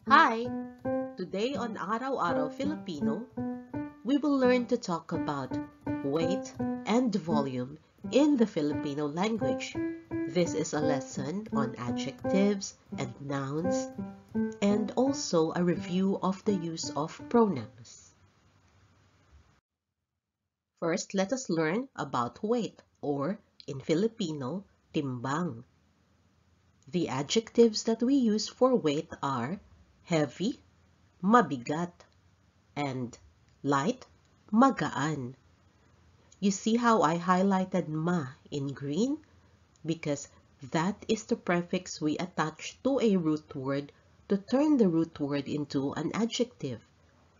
Hi! Today on Araw-Araw Filipino, we will learn to talk about weight and volume in the Filipino language. This is a lesson on adjectives and nouns and also a review of the use of pronouns. First, let us learn about weight or in Filipino, timbang. The adjectives that we use for weight are heavy, mabigat, and light, magaan. You see how I highlighted ma in green? Because that is the prefix we attach to a root word to turn the root word into an adjective.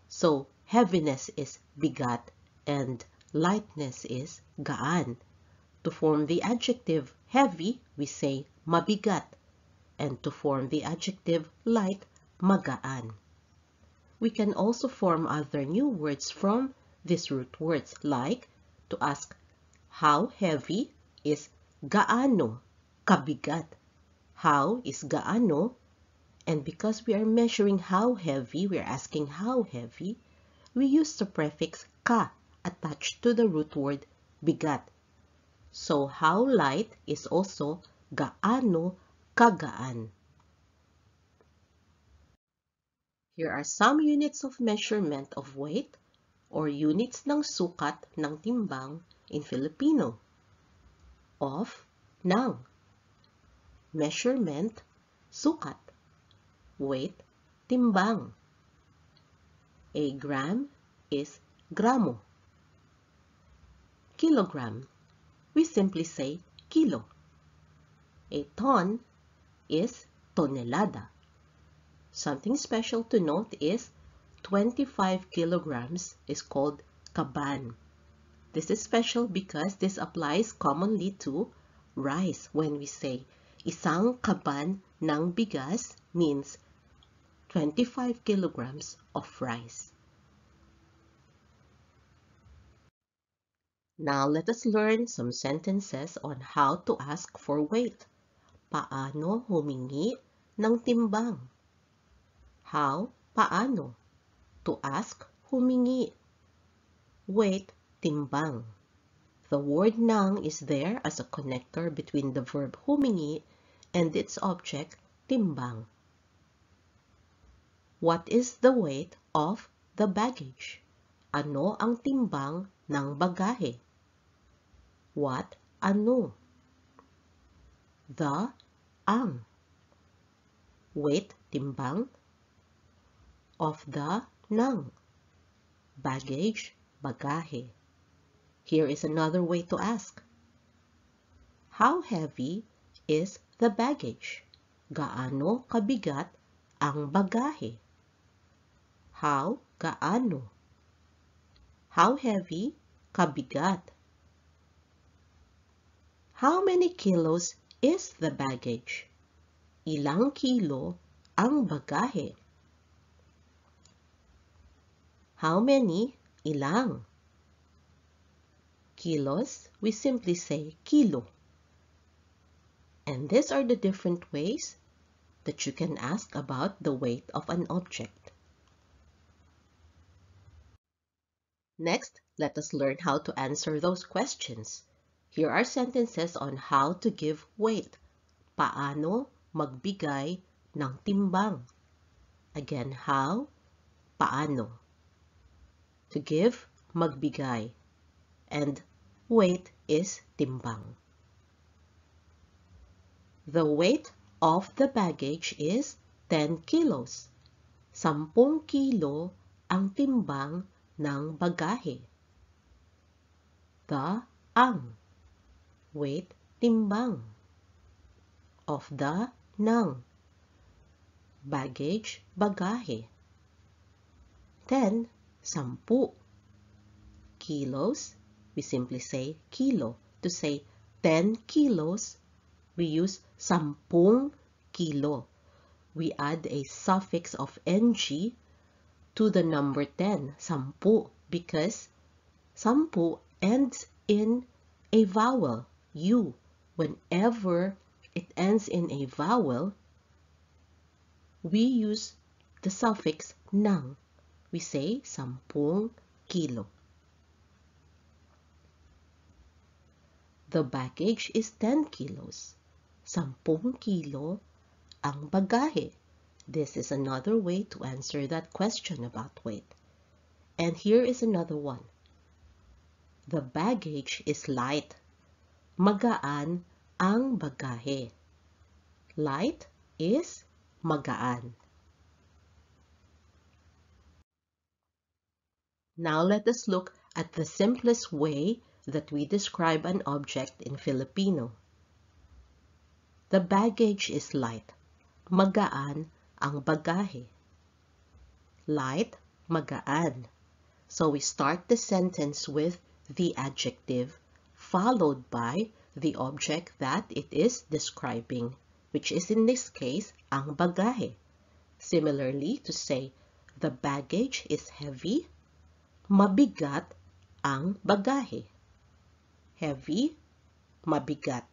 So heaviness is bigat and lightness is gaan. To form the adjective heavy, we say mabigat, and to form the adjective light, magaan. We can also form other new words from these root words, like to ask how heavy is gaano, kabigat. How is gaano, and because we are measuring how heavy, we are asking how heavy, we use the prefix ka attached to the root word bigat. So how light is also gaano kagaan. Here are some units of measurement of weight or units ng sukat ng timbang in Filipino. Of, ng. Measurement, sukat. Weight, timbang. A gram is gramo. Kilogram, we simply say kilo. A ton is tonelada. Something special to note is 25 kilograms is called kaban. This is special because this applies commonly to rice when we say isang kaban ng bigas means 25 kilograms of rice. Now let us learn some sentences on how to ask for weight. Paano humingi ng timbang? How, paano. To ask, humingi. Weight, timbang. The word ng is there as a connector between the verb humingi and its object, timbang. What is the weight of the baggage? Ano ang timbang ng bagahe? What, ano? The, ang. Weight, timbang. Of the, ng. Baggage, bagahe. Here is another way to ask. How heavy is the baggage? Gaano kabigat ang bagahe? How, gaano? How heavy, kabigat? How many kilos is the baggage? Ilang kilo ang bagahe? How many, ilang? Kilos, we simply say kilo. And these are the different ways that you can ask about the weight of an object. Next, let us learn how to answer those questions. Here are sentences on how to give weight. Paano magbigay ng timbang? Again, how, paano. To give, magbigay. And weight is timbang. The weight of the baggage is 10 kilos. 10 kilo ang timbang ng bagahe. The, ang. Weight, timbang. Of the, ng. Baggage, bagahe. 10, 10. Kilos, we simply say kilo. To say 10 kilos, we use 10 kilo. We add a suffix of ng to the number 10, 10, because 10 ends in a vowel, u. Whenever it ends in a vowel, we use the suffix ng. We say 10 kilo. The baggage is 10 kilos. 10 kilo ang bagahe. This is another way to answer that question about weight. And here is another one. The baggage is light. Magaan ang bagahe. Light is magaan. Now let us look at the simplest way that we describe an object in Filipino. The baggage is light. Magaan ang bagahe. Light, magaan. So we start the sentence with the adjective followed by the object that it is describing, which is in this case ang bagahe. Similarly, to say the baggage is heavy, mabigat ang bagahe. Heavy, mabigat.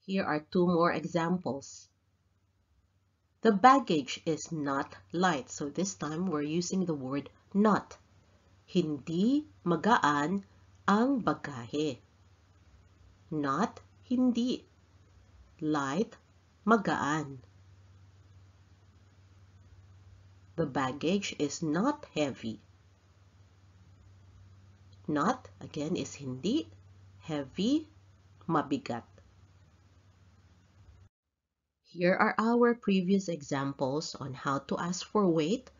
Here are two more examples. The baggage is not light. So this time we're using the word not. Hindi magaan ang bagahe. Not, hindi. Light, magaan. The baggage is not heavy. Not, again, is hindi. Heavy, mabigat. Here are our previous examples on how to ask for weight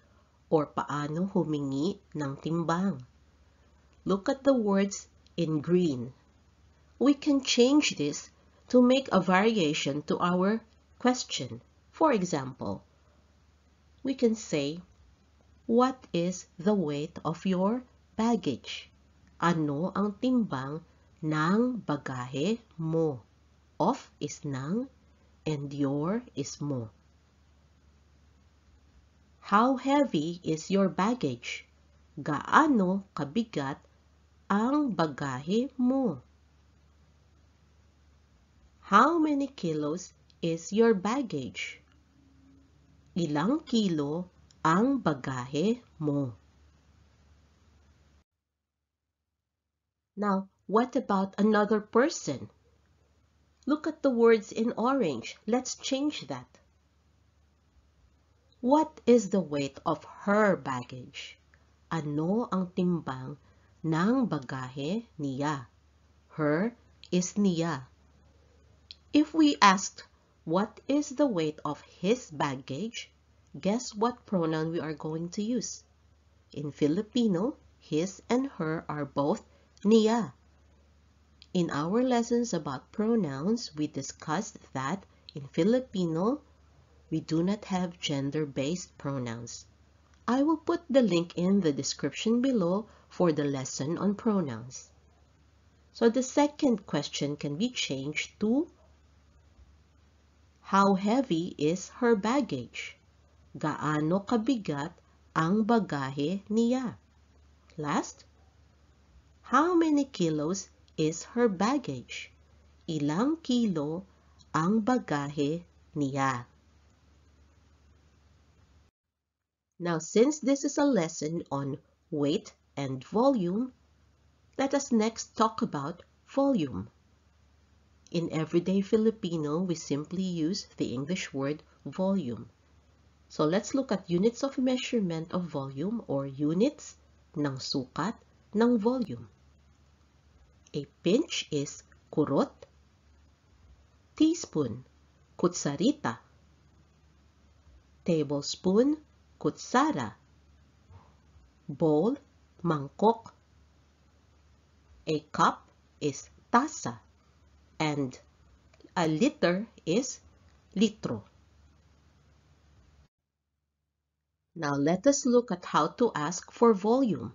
or paano humingi ng timbang. Look at the words in green. We can change this to make a variation to our question. For example, we can say, what is the weight of your baggage? Ano ang timbang ng bagahe mo? Of is ng, and your is mo. How heavy is your baggage? Gaano kabigat ang bagahe mo? How many kilos is your baggage? Ilang kilo ang bagahe mo? Now, what about another person? Look at the words in orange. Let's change that. What is the weight of her baggage? Ano ang timbang ng bagahe niya? Her is niya. If we asked, what is the weight of his baggage? Guess what pronoun we are going to use? In Filipino, his and her are both niya. In our lessons about pronouns, we discussed that in Filipino, we do not have gender-based pronouns. I will put the link in the description below for the lesson on pronouns. So the second question can be changed to, how heavy is her baggage? Gaano kabigat ang bagahe niya? Last, how many kilos is her baggage? Ilang kilo ang bagahe niya? Now, since this is a lesson on weight and volume, let us next talk about volume. In everyday Filipino, we simply use the English word volume. So let's look at units of measurement of volume or units ng sukat ng volume. A pinch is kurot, teaspoon, kutsarita, tablespoon, kutsara, bowl, mangkok, a cup is tasa, and a liter is litro. Now let us look at how to ask for volume.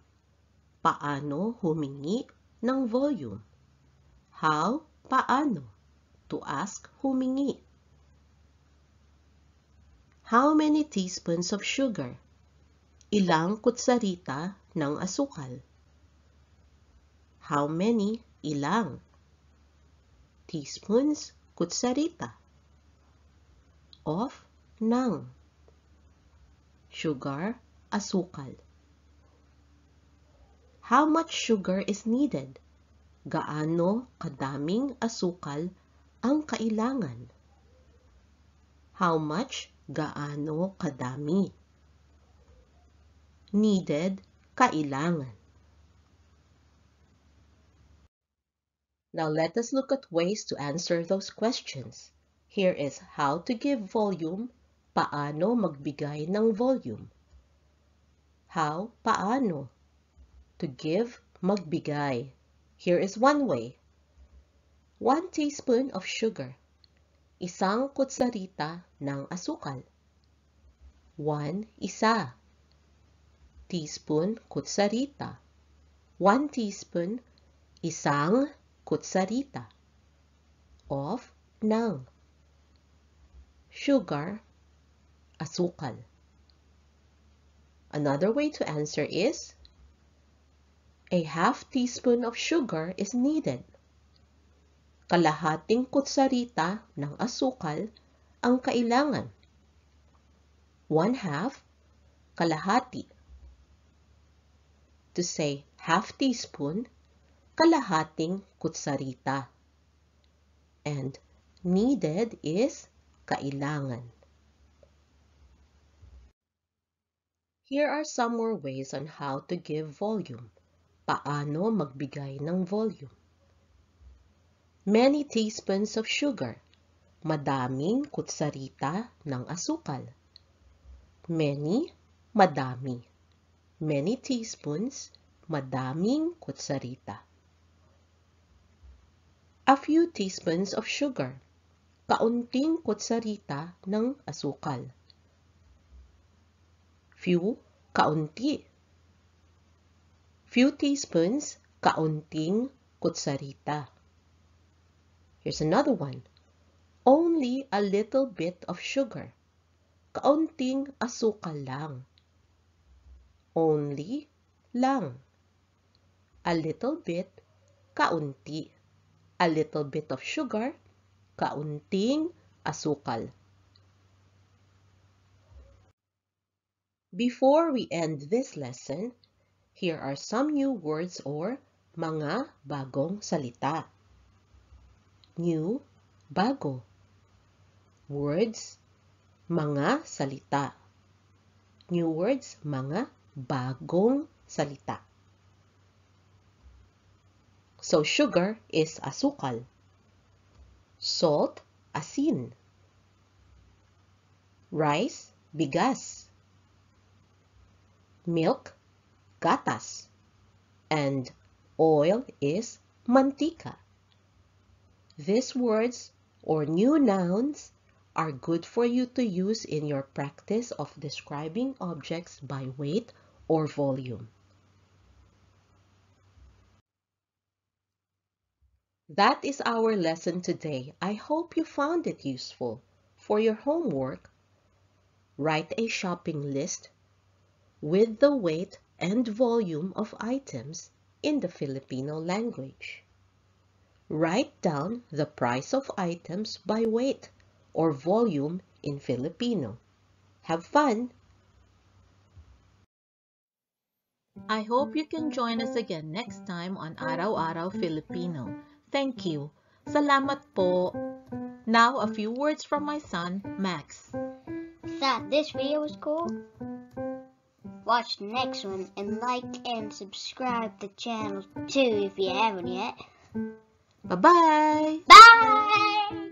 Paano humingi ng volume? How, paano, to ask humingi. How many teaspoons of sugar? Ilang kutsarita ng asukal? How many, ilang? Teaspoons, kutsarita. Of ng. Sugar, asukal. How much sugar is needed? Gaano kadaming asukal ang kailangan? How much, gaano kadami. Needed, kailangan. Now let us look at ways to answer those questions. Here is how to give volume, paano magbigay ng volume. How, paano. To give, magbigay. Here is one way. 1 teaspoon of sugar. Isang kutsarita ng asukal. 1, isa. Teaspoon, kutsarita. 1 teaspoon, isang kutsarita. Of, ng. Sugar, asukal. Another way to answer is, a half teaspoon of sugar is needed. Kalahating kutsarita ng asukal ang kailangan. 1/2, kalahati. To say half teaspoon, kalahating kutsarita. And needed is kailangan. Here are some more ways on how to give volume. Paano magbigay ng volume? Many teaspoons of sugar. Madaming kutsarita ng asukal. Many, madami. Many teaspoons, madaming kutsarita. A few teaspoons of sugar. Kaunting kutsarita ng asukal. Few, kaunti. Few teaspoons, kaunting kutsarita. Here's another one. Only a little bit of sugar. Kaunting asukal lang. Only, lang. A little bit, kaunti. A little bit of sugar, kaunting asukal. Before we end this lesson, here are some new words or mga bagong salita. New, bago. Words, mga salita. New words, mga bagong salita. So sugar is asukal. Salt, asin. Rice, bigas. Milk, gatas. And oil is mantika. These words or new nouns are good for you to use in your practice of describing objects by weight or volume. That is our lesson today. I hope you found it useful. For your homework, write a shopping list with the weight and volume of items in the Filipino language. Write down the price of items by weight or volume in Filipino. Have fun! I hope you can join us again next time on Araw-Araw Filipino. Thank you. Salamat po. Now, a few words from my son, Max. Thought this video was cool? Watch the next one and like and subscribe to the channel too if you haven't yet. Bye-bye! Bye!